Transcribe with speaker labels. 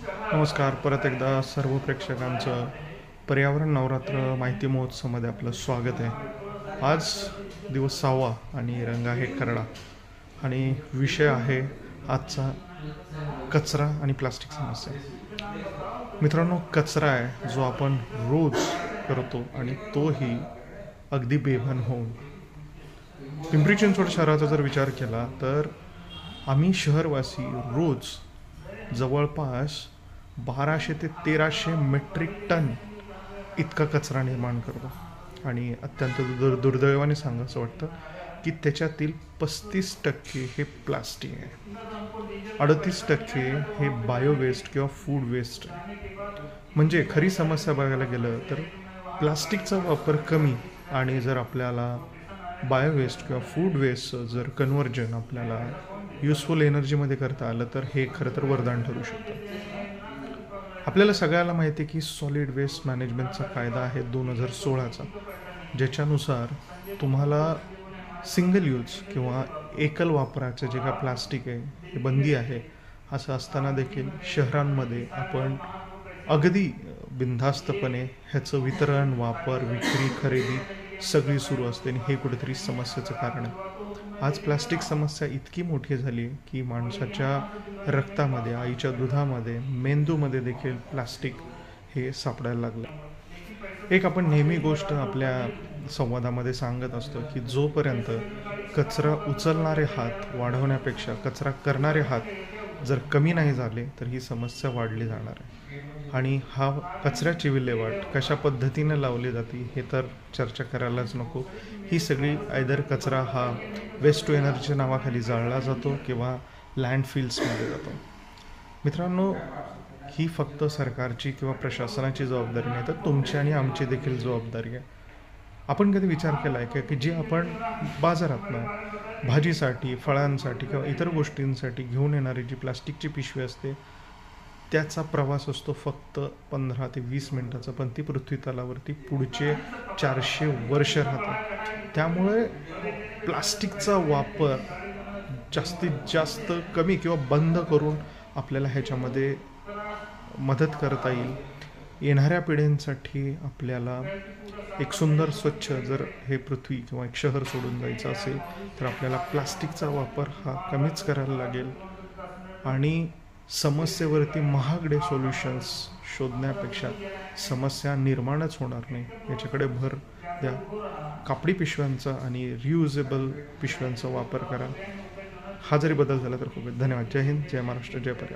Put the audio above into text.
Speaker 1: नमस्कार. परत एकदा सर्व प्रेक्षकांचं पर्यावरण नवरात्र माहिती महोत्सवामध्ये आपलं स्वागत आहे. आज दिवस 6वा आणि रंग आहे खरडा आणि विषय आहे आजचा कचरा आणि प्लास्टिक समस्या. मित्रांनो, कचरा आहे जो आपण रोज करतो आणि तोही अगदी बेभान होऊन. पिंपरी चिंचवड शहराचा जर विचार केला तर आम्ही शहरवासी रोज जवळपास 1200 ते 1300 मेट्रिक टन इतका कचरा निर्माण करतो आणि अत्यंत दुर्दैवाने सांगायचं वाटतं की त्याच्यातील 35% हे प्लास्टिक आहे, 38% हे बायोवेस्ट किंवा फूड वेस्ट आहे. म्हणजे खरी समस्या बघायला गेलं तर प्लास्टिकचा वापर कमी आणि जर आपल्याला बायोवेस्ट किंवा फूड वेस्ट जर कन्व्हर्जन आपल्याला युजफुल एनर्जीमध्ये करता आलं तर हे खरं तर वरदान ठरू शकतं. आपल्याला सगळ्याला माहिती आहे की सॉलिड वेस्ट मॅनेजमेंटचा कायदा आहे 2016चा, ज्याच्यानुसार तुम्हाला सिंगल यूज किंवा एकल वापराचं जे काय प्लास्टिक आहे हे बंदी आहे. असं असताना देखील शहरांमध्ये आपण अगदी बिनधास्तपणे ह्याचं वितरण, वापर, विक्री, खरेदी सगळी सुरू असते आणि हे कुठेतरी समस्येचं कारण आहे. आज प्लास्टिक समस्या इतकी मोठी झाली आहे की माणसाच्या रक्तामध्ये, आईच्या दुधामध्ये, मेंदूमध्ये देखील प्लास्टिक हे सापडायला लागलं. एक आपण नेहमी गोष्ट आपल्या संवादामध्ये सांगत असतो की जोपर्यंत कचरा उचलणारे हात वाढवण्यापेक्षा कचरा करणारे हात जर कमी नाही झाले तर ही समस्या वाढली जाणार आहे. आणि हा कचऱ्याची विल्हेवाट कशा पद्धतीने लावली जाते हे तर चर्चा करायलाच नको. ही सगळी आयदर कचरा हा वेस्ट टू एनर्जीच्या नावाखाली जाळला जातो किंवा लँडफिल्समध्ये जातो. मित्रांनो, ही फक्त सरकारची किंवा प्रशासनाची जबाबदारी नाही तर तुमची आणि आमची देखील जबाबदारी आहे. आपण कधी विचार केला आहे की जे आपण बाजारातनं भाजीसाठी, फळांसाठी किंवा इतर गोष्टींसाठी घेऊन येणारी जी प्लास्टिकची पिशवी असते त्याचा प्रवास असतो फक्त 15 ते 20 मिनिटाचा, पण ती पृथ्वी तलावरती पुढचे 400 वर्ष राहतात. त्यामुळे प्लास्टिकचा वापर जास्तीत जास्त कमी किंवा बंद करून आपल्याला ह्याच्यामध्ये मदत करता येईल. येणाऱ्या पिढ्यांसाठी आपल्याला एक सुंदर स्वच्छ जर हे पृथ्वी किंवा एक शहर सोडून जायचं असेल तर आपल्याला प्लास्टिकचा वापर हा कमीच करायला लागेल आणि समस्येवरती महागडे सोल्युशन्स शोधण्यापेक्षा समस्या निर्माणच होणार नाही याच्याकडे भर द्या. कापडी पिशव्यांचा आणि रियुजेबल पिशव्यांचा वापर करा. हा जरी बदल झाला तर खूप धन्यवाद. जय हिंद, जय महाराष्ट्र, जय पर्यावरण.